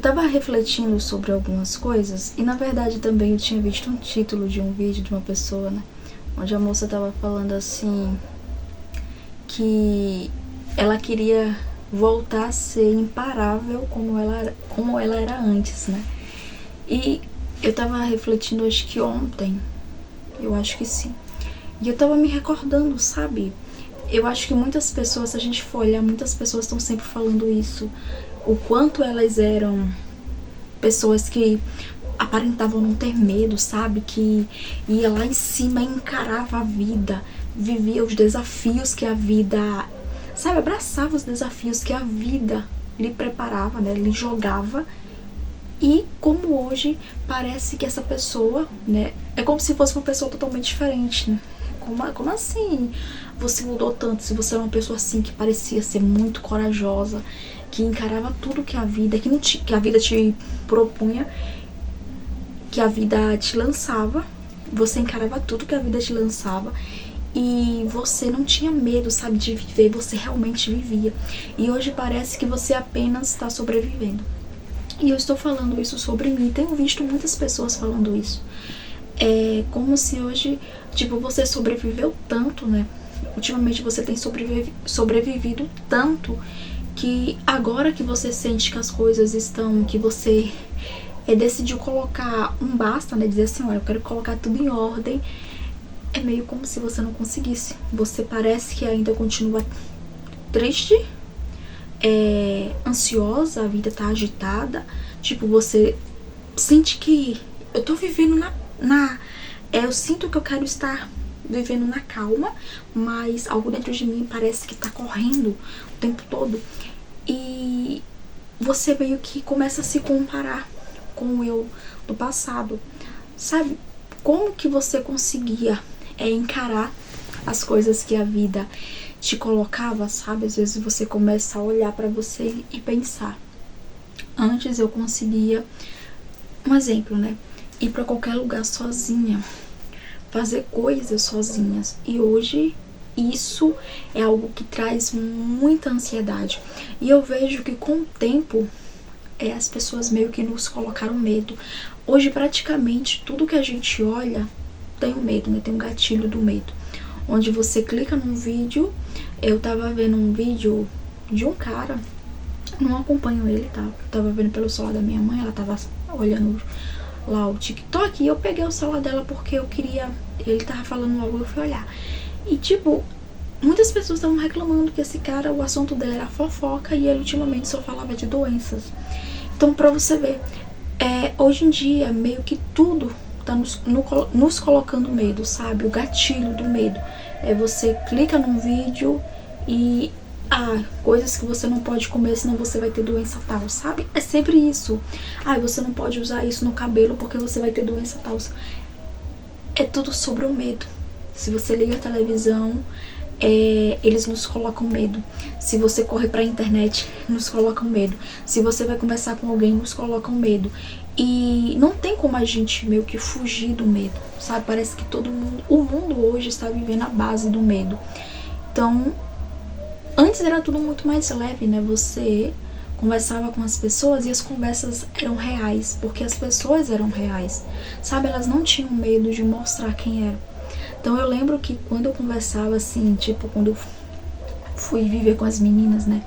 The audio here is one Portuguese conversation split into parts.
tava refletindo sobre algumas coisas e na verdade também eu tinha visto um título de um vídeo de uma pessoa, né? Onde a moça tava falando assim que ela queria voltar a ser imparável como ela era antes, né? E eu tava refletindo, acho que ontem, eu acho que sim. E eu tava me recordando, sabe? Eu acho que muitas pessoas, se a gente for olhar, muitas pessoas estão sempre falando isso. O quanto elas eram pessoas que aparentavam não ter medo, sabe? Que ia lá em cima e encarava a vida, vivia os desafios que a vida, sabe? Abraçava os desafios que a vida lhe preparava, né? Lhe jogava. E como hoje parece que essa pessoa, né? É como se fosse uma pessoa totalmente diferente, né? Como assim você mudou tanto? Se você era uma pessoa assim que parecia ser muito corajosa, que encarava tudo que a vida, que a vida te propunha, que a vida te lançava, você encarava tudo que a vida te lançava e você não tinha medo, sabe, de viver, você realmente vivia. E hoje parece que você apenas está sobrevivendo. E eu estou falando isso sobre mim, tenho visto muitas pessoas falando isso. É como se hoje, tipo, você sobreviveu tanto, né? Ultimamente você tem sobrevivido tanto que agora que você sente que as coisas estão, que você decidiu colocar um basta, né? Dizer assim, olha, eu quero colocar tudo em ordem. É meio como se você não conseguisse. Você parece que ainda continua triste, ansiosa, a vida tá agitada. Tipo, você sente que eu tô vivendo eu sinto que eu quero estar vivendo na calma, mas algo dentro de mim parece que tá correndo o tempo todo. E você meio que começa a se comparar com o eu do passado, sabe? Como que você conseguia encarar as coisas que a vida te colocava, sabe? Às vezes você começa a olhar pra você e pensar. Antes eu conseguia, um exemplo, né? Ir pra qualquer lugar sozinha, fazer coisas sozinhas. E hoje isso é algo que traz muita ansiedade. E eu vejo que com o tempo as pessoas meio que nos colocaram medo. Hoje praticamente tudo que a gente olha tem um medo, né? Tem um gatilho do medo. Onde você clica num vídeo. Eu tava vendo um vídeo de um cara, não acompanho ele, tá? Eu tava vendo pelo celular da minha mãe, ela tava olhando lá o TikTok e eu peguei o celular dela porque eu queria, ele tava falando algo, eu fui olhar. E tipo, muitas pessoas estavam reclamando que esse cara, o assunto dele era fofoca e ele ultimamente só falava de doenças. Então pra você ver, hoje em dia meio que tudo tá nos colocando medo, sabe? O gatilho do medo. Você clica num vídeo e coisas que você não pode comer, senão você vai ter doença tal, sabe? É sempre isso. Você não pode usar isso no cabelo porque você vai ter doença tal. É tudo sobre o medo. Se você liga a televisão, eles nos colocam medo. Se você corre pra internet, nos colocam medo. Se você vai conversar com alguém, nos colocam medo. E não tem como a gente meio que fugir do medo, sabe? Parece que o mundo hoje está vivendo a base do medo. Então, antes era tudo muito mais leve, né? Você conversava com as pessoas e as conversas eram reais, porque as pessoas eram reais, sabe? Elas não tinham medo de mostrar quem eram. Então eu lembro que quando eu conversava assim, tipo, quando eu fui viver com as meninas, né?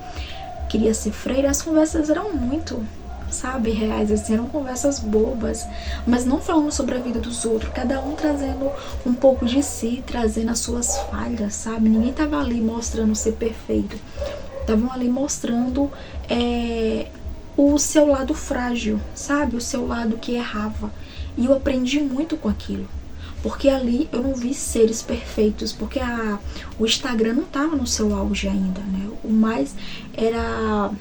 Queria ser freira, as conversas eram muito, sabe, reais, assim, eram conversas bobas, mas não falando sobre a vida dos outros, cada um trazendo um pouco de si, trazendo as suas falhas, sabe? Ninguém tava ali mostrando ser perfeito, estavam ali mostrando o seu lado frágil, sabe? O seu lado que errava. E eu aprendi muito com aquilo. Porque ali eu não vi seres perfeitos, porque o Instagram não tava no seu auge ainda, né? O mais era...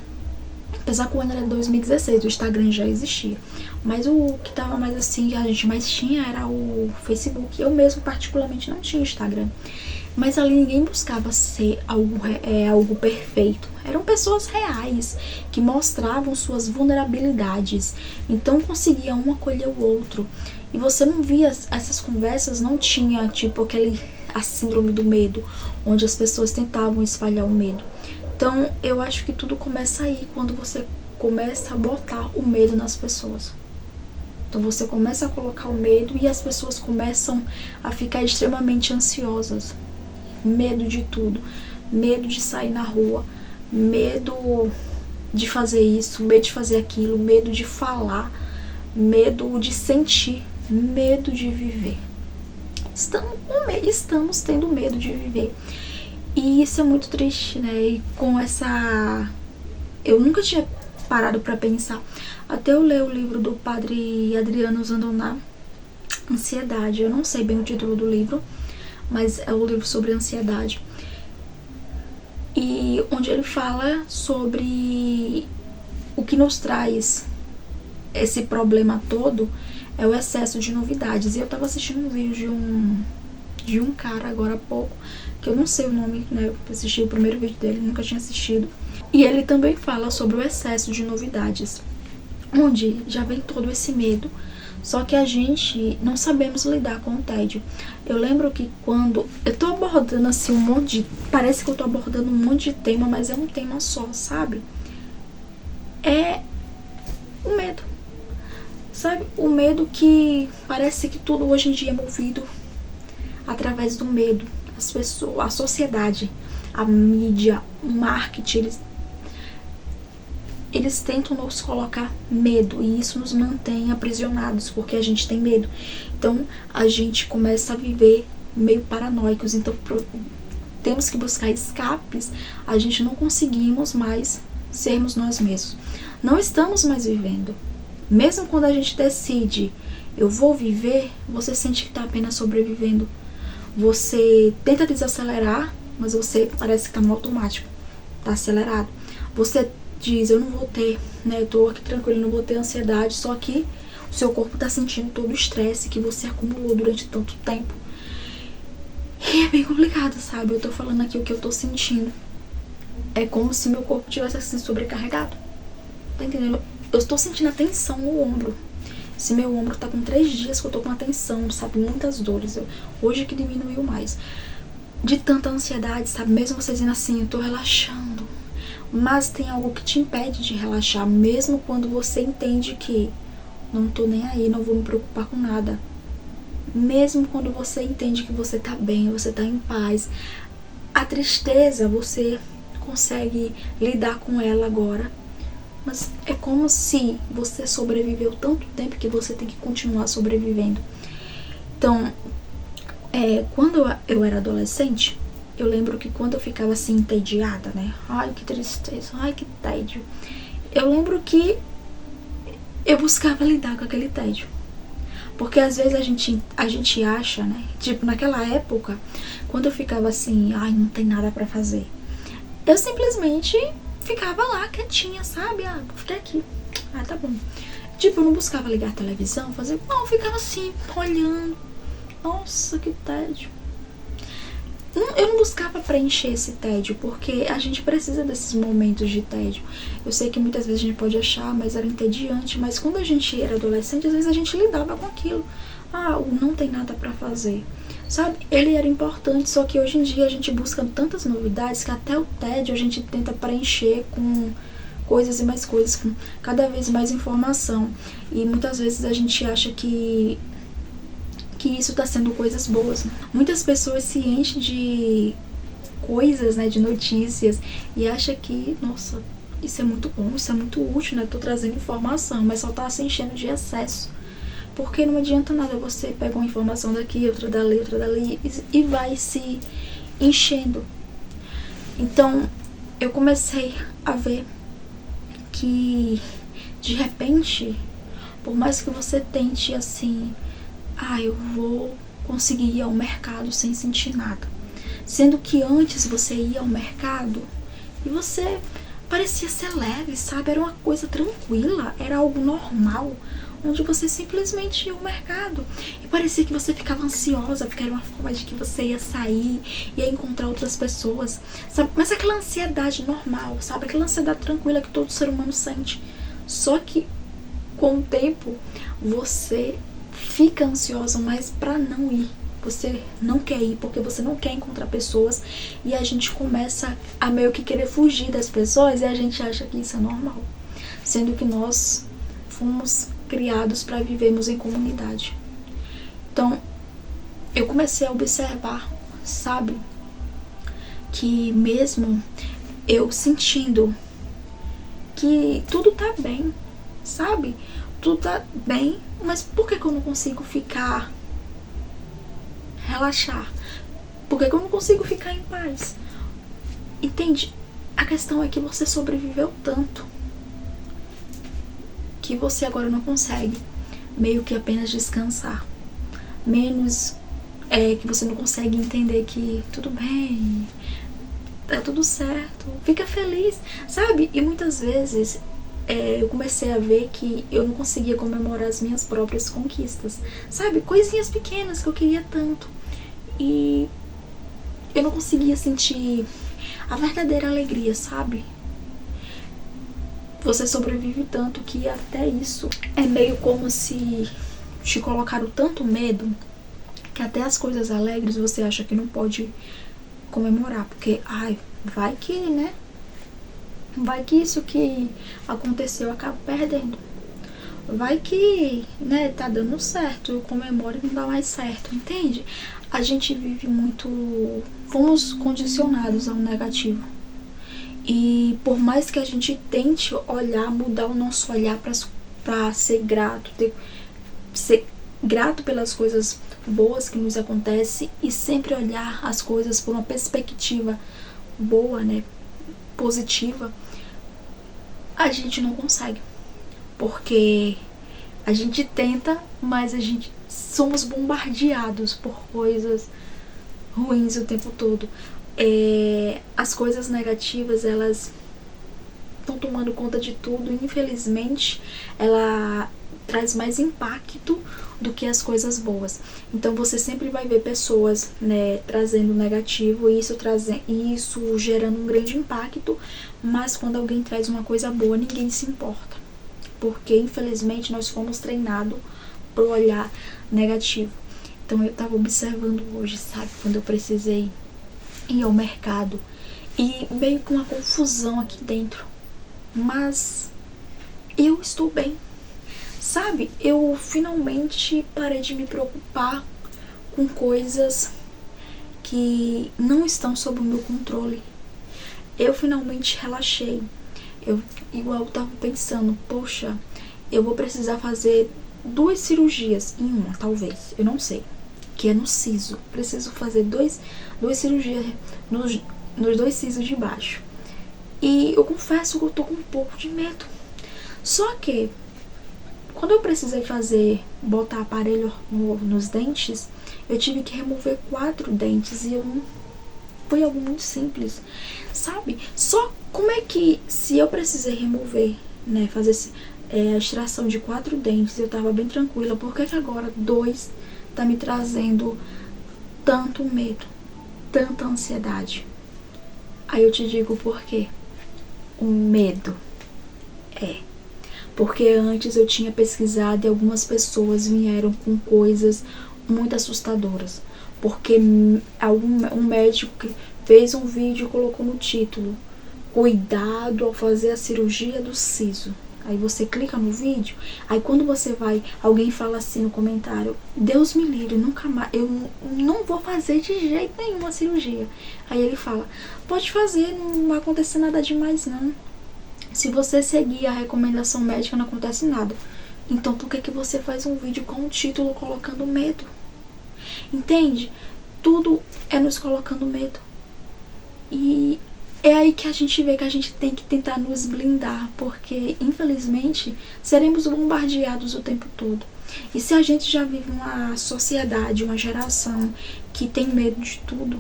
Apesar que o ano era 2016, o Instagram já existia. Mas o que tava mais assim, que a gente mais tinha era o Facebook. Eu mesmo particularmente não tinha Instagram. Mas ali ninguém buscava ser algo perfeito. Eram pessoas reais, que mostravam suas vulnerabilidades. Então conseguia um acolher o outro. E você não via, essas conversas não tinha tipo a síndrome do medo, onde as pessoas tentavam espalhar o medo. Então eu acho que tudo começa aí, quando você começa a botar o medo nas pessoas. Então você começa a colocar o medo e as pessoas começam a ficar extremamente ansiosas. Medo de tudo. Medo de sair na rua. Medo de fazer isso, medo de fazer aquilo, medo de falar, medo de sentir, medo de viver. Estamos tendo medo de viver. E isso é muito triste, né? E com essa... Eu nunca tinha parado pra pensar. Até eu ler o livro do padre Adriano Zandoná, Ansiedade. Eu não sei bem o título do livro, mas é o livro sobre ansiedade. E onde ele fala sobre o que nos traz esse problema todo é o excesso de novidades. E eu tava assistindo um vídeo de um cara agora há pouco, que eu não sei o nome, né? Eu assisti o primeiro vídeo dele, nunca tinha assistido. E ele também fala sobre o excesso de novidades, onde já vem todo esse medo. Só que a gente não sabemos lidar com o tédio. Eu lembro que quando eu tô abordando assim um monte de... Parece que eu tô abordando um monte de tema, mas é um tema só, sabe? É o medo. Sabe? O medo que parece que tudo hoje em dia é movido através do medo. As pessoas, a sociedade, a mídia, o marketing, eles tentam nos colocar medo e isso nos mantém aprisionados porque a gente tem medo. Então a gente começa a viver meio paranoicos. Então temos que buscar escapes. A gente não conseguimos mais sermos nós mesmos. Não estamos mais vivendo. Mesmo quando a gente decide, eu vou viver, você sente que está apenas sobrevivendo. Você tenta desacelerar, mas você parece que está no automático. Está acelerado. Você diz, eu não vou ter, né, eu tô aqui tranquilo, não vou ter ansiedade, só que o seu corpo tá sentindo todo o estresse que você acumulou durante tanto tempo. E é bem complicado, sabe? Eu tô falando aqui o que eu tô sentindo. É como se meu corpo tivesse assim sobrecarregado. Tá entendendo? Eu estou sentindo a tensão no ombro. Esse meu ombro tá com 3 dias que eu tô com a tensão, sabe? Muitas dores. Hoje que diminuiu mais. De tanta ansiedade, sabe? Mesmo você dizendo assim, eu tô relaxando. Mas tem algo que te impede de relaxar, mesmo quando você entende que não tô nem aí, não vou me preocupar com nada. Mesmo quando você entende que você tá bem, você tá em paz. A tristeza, você consegue lidar com ela agora. Mas é como se você sobreviveu tanto tempo que você tem que continuar sobrevivendo. Então, quando eu era adolescente, eu lembro que quando eu ficava assim entediada, né? Ai, que tristeza, ai, que tédio. Eu lembro que eu buscava lidar com aquele tédio. Porque às vezes a gente acha, né? Tipo, naquela época, quando eu ficava assim, ai, não tem nada pra fazer, eu simplesmente ficava lá quietinha, sabe? Ah, vou ficar aqui. Ah, tá bom. Tipo, eu não buscava ligar a televisão, fazer... Não, eu ficava assim, olhando. Nossa, que tédio. Eu não buscava preencher esse tédio, porque a gente precisa desses momentos de tédio. Eu sei que muitas vezes a gente pode achar, mas era entediante. Mas quando a gente era adolescente, às vezes a gente lidava com aquilo. Ah, não tem nada pra fazer. Sabe? Ele era importante, só que hoje em dia a gente busca tantas novidades que até o tédio a gente tenta preencher com coisas e mais coisas, com cada vez mais informação. E muitas vezes a gente acha que isso tá sendo coisas boas, né? Muitas pessoas se enchem de coisas, né, de notícias, e acham que, nossa, isso é muito bom, isso é muito útil, né? Tô trazendo informação, mas só tá se enchendo de excesso. Porque não adianta nada, você pega uma informação daqui, outra dali, e vai se enchendo. Então, eu comecei a ver que, de repente, por mais que você tente assim, eu vou conseguir ir ao mercado sem sentir nada. Sendo que antes você ia ao mercado e você parecia ser leve, sabe? Era uma coisa tranquila, era algo normal, onde você simplesmente ia ao mercado. E parecia que você ficava ansiosa, porque era uma forma de que você ia sair, ia encontrar outras pessoas, sabe? Mas aquela ansiedade normal, sabe? Aquela ansiedade tranquila que todo ser humano sente. Só que, com o tempo, você fica ansiosa mais pra não ir. você não quer ir porque você não quer encontrar pessoas, e a gente começa a meio que querer fugir das pessoas e a gente acha que isso é normal, sendo que nós fomos criados para vivermos em comunidade. Então, eu comecei a observar, sabe, que mesmo eu sentindo que tudo tá bem, sabe, tudo tá bem, mas por que eu não consigo relaxar? Por que eu não consigo ficar em paz? Entende? A questão é que você sobreviveu tanto que você agora não consegue meio que apenas descansar. Menos que você não consegue entender que tudo bem, tá tudo certo, fica feliz, sabe? E muitas vezes eu comecei a ver que eu não conseguia comemorar as minhas próprias conquistas, sabe? Coisinhas pequenas que eu queria tanto. E eu não conseguia sentir a verdadeira alegria, sabe? Você sobrevive tanto que até isso é meio como se te colocaram tanto medo que até as coisas alegres você acha que não pode comemorar, porque, ai, vai que, né? Vai que isso que aconteceu eu acabo perdendo. Vai que, né, tá dando certo, eu comemoro e não dá mais certo, entende? A gente vive muito, fomos condicionados ao negativo. E por mais que a gente tente olhar, mudar o nosso olhar pra ser grato, ser grato pelas coisas boas que nos acontecem e sempre olhar as coisas por uma perspectiva boa, né, positiva, a gente não consegue, porque a gente tenta, mas a gente somos bombardeados por coisas ruins o tempo todo. As coisas negativas, elas estão tomando conta de tudo, e infelizmente ela traz mais impacto do que as coisas boas. Então você sempre vai ver pessoas, né, trazendo negativo, e isso gerando um grande impacto, mas quando alguém traz uma coisa boa, ninguém se importa, porque infelizmente nós fomos treinados para o olhar negativo. Então eu tava observando hoje, sabe, quando eu precisei ir ao mercado, e meio com uma confusão aqui dentro, mas eu estou bem, sabe? Eu finalmente parei de me preocupar com coisas que não estão sob o meu controle. Eu finalmente relaxei. Eu tava pensando, poxa, eu vou precisar fazer 2 cirurgias em uma, talvez, eu não sei, que é no siso. Preciso fazer 2 cirurgias nos 2 sisos de baixo. E eu confesso que eu tô com um pouco de medo. Só que quando eu precisei botar aparelho novo nos dentes, eu tive que remover 4 dentes, e foi algo muito simples, sabe? Só como é que, se eu precisei remover, né, fazer a extração de 4 dentes, eu tava bem tranquila, por que agora 2 tá me trazendo tanto medo, tanta ansiedade? Aí eu te digo por quê. O medo porque antes eu tinha pesquisado e algumas pessoas vieram com coisas muito assustadoras, porque um médico que fez um vídeo e colocou no título: cuidado ao fazer a cirurgia do siso. Aí você clica no vídeo, aí quando você vai, alguém fala assim no comentário: Deus me livre, nunca mais, eu não vou fazer de jeito nenhum a cirurgia. Aí ele fala: pode fazer, não vai acontecer nada demais não. Se você seguir a recomendação médica, não acontece nada. Então por que você faz um vídeo com um título colocando medo? Entende? Tudo é nos colocando medo. E é aí que a gente vê que a gente tem que tentar nos blindar, porque infelizmente seremos bombardeados o tempo todo. E se a gente já vive uma sociedade, uma geração que tem medo de tudo,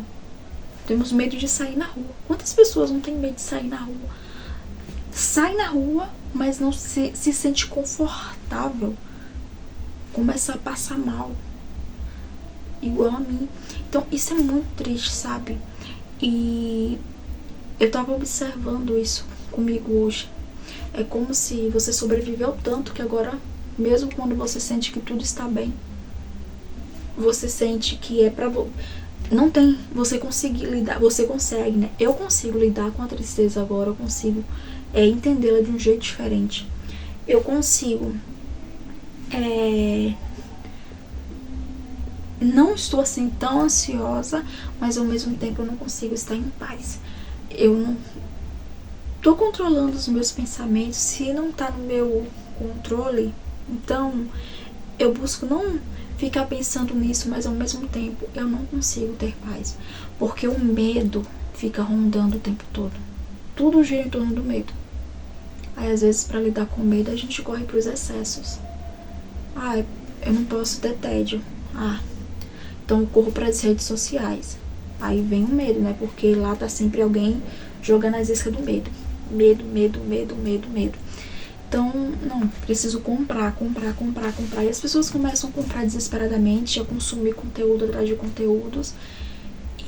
temos medo de sair na rua. Quantas pessoas não têm medo de sair na rua? Sai na rua, mas não se sente confortável, começa a passar mal, igual a mim. Então isso é muito triste, sabe? E eu tava observando isso comigo hoje. É como se você sobreviveu tanto que agora, mesmo quando você sente que tudo está bem, você sente que é pra... Não tem... Você consegue lidar... Você consegue, né? Eu consigo lidar com a tristeza agora. Eu consigo entendê-la de um jeito diferente. Eu consigo... Não estou assim tão ansiosa, mas ao mesmo tempo eu não consigo estar em paz. Eu não tô controlando os meus pensamentos. Se não tá no meu controle, então eu busco não ficar pensando nisso, mas ao mesmo tempo eu não consigo ter paz, porque o medo fica rondando o tempo todo. Tudo gira em torno do medo. Aí às vezes, para lidar com o medo, a gente corre pros excessos. Eu não posso ter tédio. Então eu corro para as redes sociais. Aí vem o medo, né? Porque lá tá sempre alguém jogando as iscas do medo. Medo, medo, medo, medo, medo. Então, não, preciso comprar. E as pessoas começam a comprar desesperadamente, a consumir conteúdo atrás de conteúdos.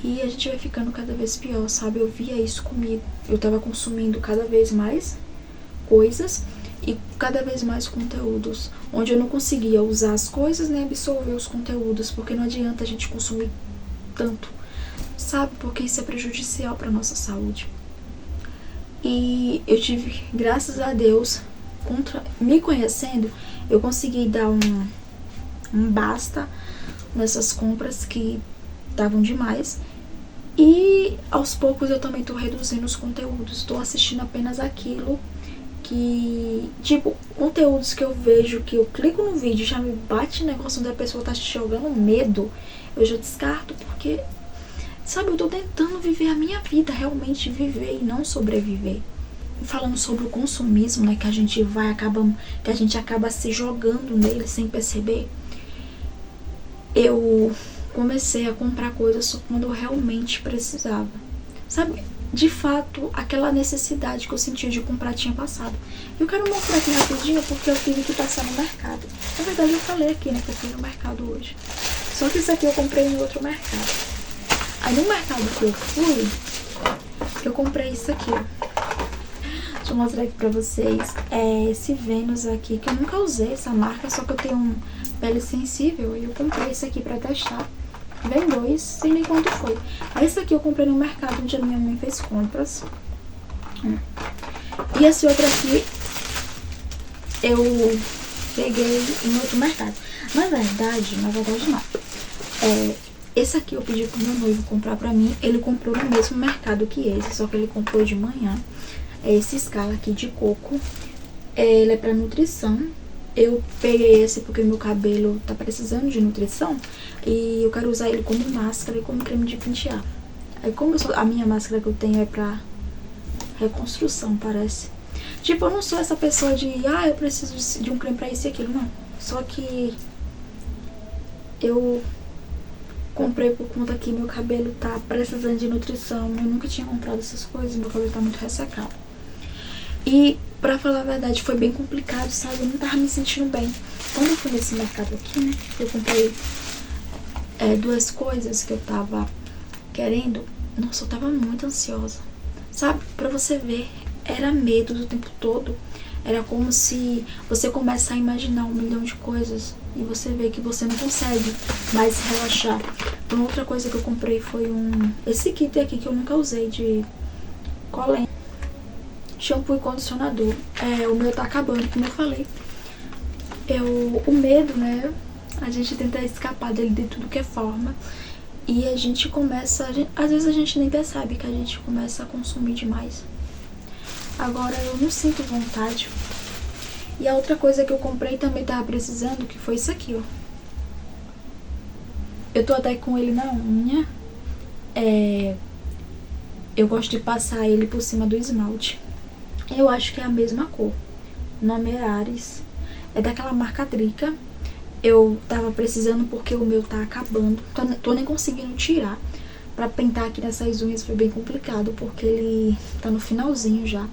E a gente vai ficando cada vez pior, sabe? Eu via isso comigo. Eu tava consumindo cada vez mais coisas e cada vez mais conteúdos, onde eu não conseguia usar as coisas nem absorver os conteúdos, porque não adianta a gente consumir tanto, sabe? Porque isso é prejudicial para nossa saúde. E eu tive, graças a Deus, me conhecendo, eu consegui dar um basta nessas compras que estavam demais. E aos poucos eu também tô reduzindo os conteúdos. Tô assistindo apenas aquilo que... Tipo, conteúdos que eu vejo, que eu clico no vídeo, já me bate negócio onde a pessoa tá jogando medo, eu já descarto, porque... Sabe, eu tô tentando viver a minha vida, realmente viver e não sobreviver. E falando sobre o consumismo, né, que a gente acaba se jogando nele sem perceber. Eu comecei a comprar coisas só quando eu realmente precisava. Sabe, de fato, aquela necessidade que eu sentia de comprar tinha passado. Eu quero mostrar aqui rapidinho porque eu tive que passar no mercado. Na verdade, eu falei aqui, né, que eu fui no mercado hoje. Só que isso aqui eu comprei em outro mercado. Aí no mercado que eu fui, eu comprei isso aqui, ó. Deixa eu mostrar aqui pra vocês. É esse Vênus aqui, que eu nunca usei essa marca, só que eu tenho pele sensível. E eu comprei esse aqui pra testar. Vem dois, sei nem quanto foi. Esse aqui eu comprei no mercado onde a minha mãe fez compras. E esse outro aqui eu peguei em outro mercado. Na verdade não. Esse aqui eu pedi pro meu noivo comprar pra mim. Ele comprou no mesmo mercado que esse, só que ele comprou de manhã. É esse Scala aqui de coco. Ele é pra nutrição. Eu peguei esse porque meu cabelo tá precisando de nutrição. E eu quero usar ele como máscara e como creme de pentear. Aí como a minha máscara que eu tenho é pra reconstrução, parece. Tipo, eu não sou essa pessoa de... eu preciso de um creme pra isso e aquilo, não. Só que eu comprei por conta que meu cabelo tá precisando de nutrição. Eu nunca tinha comprado essas coisas, meu cabelo tá muito ressecado. E, pra falar a verdade, foi bem complicado, sabe? Eu não tava me sentindo bem. Quando eu fui nesse mercado aqui, né, eu comprei duas coisas que eu tava querendo. Nossa, eu tava muito ansiosa, sabe? Pra você ver, era medo do tempo todo. Era como se você começa a imaginar 1 milhão de coisas e você vê que você não consegue mais relaxar. Então, outra coisa que eu comprei foi esse kit aqui que eu nunca usei, de colém, shampoo e condicionador. O meu tá acabando, como eu falei. O medo, né? A gente tenta escapar dele de tudo que é forma. E a gente começa... às vezes a gente nem percebe que a gente começa a consumir demais. Agora eu não sinto vontade. E a outra coisa que eu comprei também tava precisando, que foi isso aqui, ó. Eu tô até com ele na unha. Eu gosto de passar ele por cima do esmalte. Eu acho que é a mesma cor. O nome é Ares. É daquela marca Drica. Eu tava precisando porque o meu tá acabando. Tô nem conseguindo tirar. Pra pintar aqui nessas unhas foi bem complicado, porque ele tá no finalzinho já.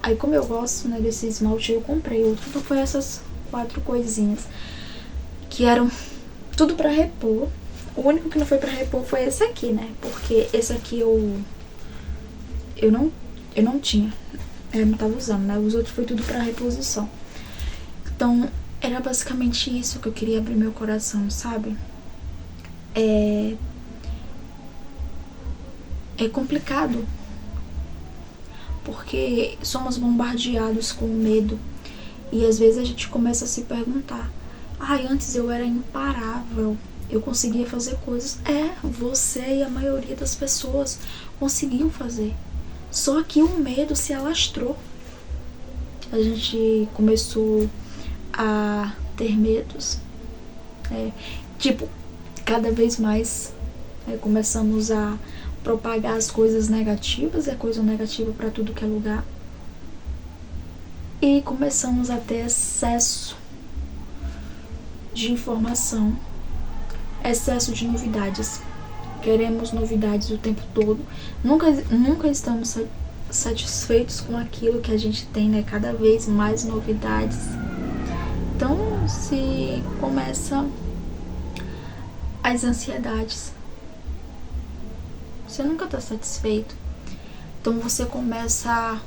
Aí como eu gosto, né, desse esmalte, eu comprei outro. Então foi essas 4 coisinhas que eram tudo pra repor. O único que não foi pra repor foi esse aqui, né? Porque esse aqui eu não tinha. Eu não tava usando, né? Os outros foi tudo pra reposição. Então, era basicamente isso que eu queria abrir meu coração, sabe? é complicado, porque somos bombardeados com medo. E às vezes a gente começa a se perguntar: ai, antes eu era imparável, eu conseguia fazer coisas. Você e a maioria das pessoas conseguiam fazer. Só que o medo se alastrou. A gente começou a ter medos. Tipo, cada vez mais começamos a propagar as coisas negativas, coisa negativa para tudo que é lugar. E começamos a ter excesso de informação, excesso de novidades. Queremos novidades o tempo todo. Nunca estamos satisfeitos com aquilo que a gente tem, né? Cada vez mais novidades. Então, se começa as ansiedades. Você nunca está satisfeito. Então, você começa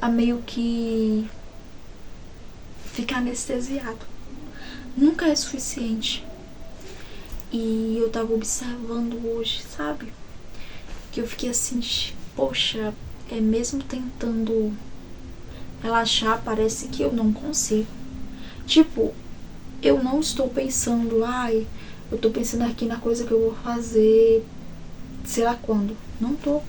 a meio que ficar anestesiado. Nunca é suficiente. E eu tava observando hoje, sabe? Que eu fiquei assim, poxa, mesmo tentando relaxar, parece que eu não consigo. Tipo, eu não estou pensando, eu tô pensando aqui na coisa que eu vou fazer, sei lá quando. Não tô.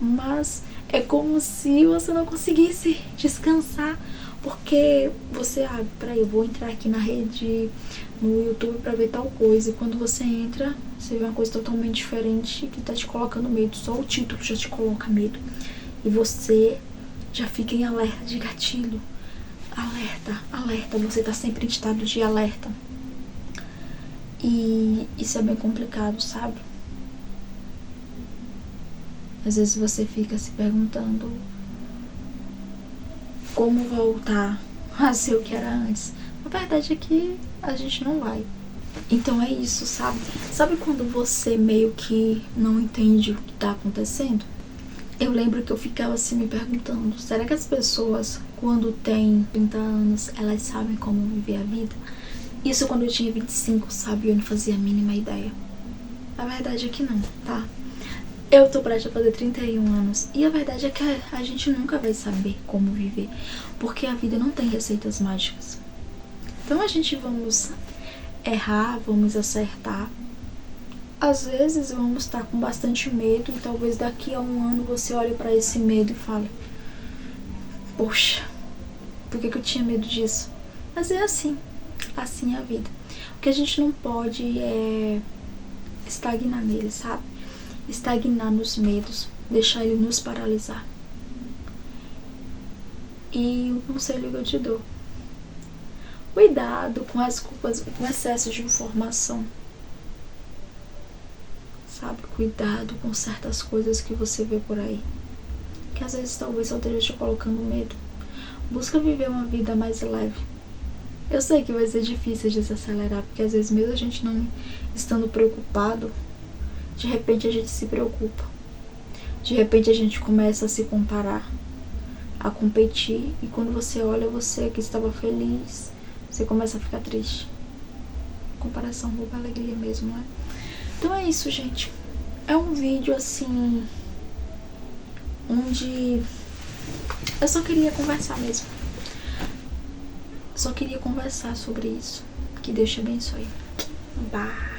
Mas é como se você não conseguisse descansar, porque você peraí, eu vou entrar aqui na rede, no YouTube pra ver tal coisa, e quando você entra, você vê uma coisa totalmente diferente que tá te colocando medo. Só o título já te coloca medo, e você já fica em alerta de gatilho. Alerta, você tá sempre em estado de alerta. E isso é bem complicado, sabe? Às vezes você fica se perguntando como voltar a ser o que era antes. A verdade é que a gente não vai. Então é isso, sabe? Sabe quando você meio que não entende o que tá acontecendo? Eu lembro que eu ficava assim me perguntando: será que as pessoas, quando têm 30 anos, elas sabem como viver a vida? Isso quando eu tinha 25, sabe? Eu não fazia a mínima ideia. A verdade é que não, tá? Eu tô prestes a fazer 31 anos. E a verdade é que a gente nunca vai saber como viver, porque a vida não tem receitas mágicas. Então a gente vamos errar, vamos acertar. Às vezes vamos estar com bastante medo, e talvez daqui a um ano você olhe pra esse medo e fale: poxa, por que eu tinha medo disso? Mas é assim é a vida. O que a gente não pode é estagnar nele, sabe? Estagnar nos medos, deixar ele nos paralisar. E o conselho que eu te dou: cuidado com as culpas, com o excesso de informação, sabe? Cuidado com certas coisas que você vê por aí, que às vezes talvez só esteja te colocando medo. Busca viver uma vida mais leve. Eu sei que vai ser difícil desacelerar, porque às vezes mesmo a gente não estando preocupado, de repente a gente se preocupa. De repente a gente começa a se comparar, a competir, e quando você olha, você que estava feliz, você começa a ficar triste. Comparação rouba a alegria mesmo, né? Então é isso, gente. É um vídeo assim, onde eu só queria conversar mesmo. Só queria conversar sobre isso. Que Deus te abençoe. Bye.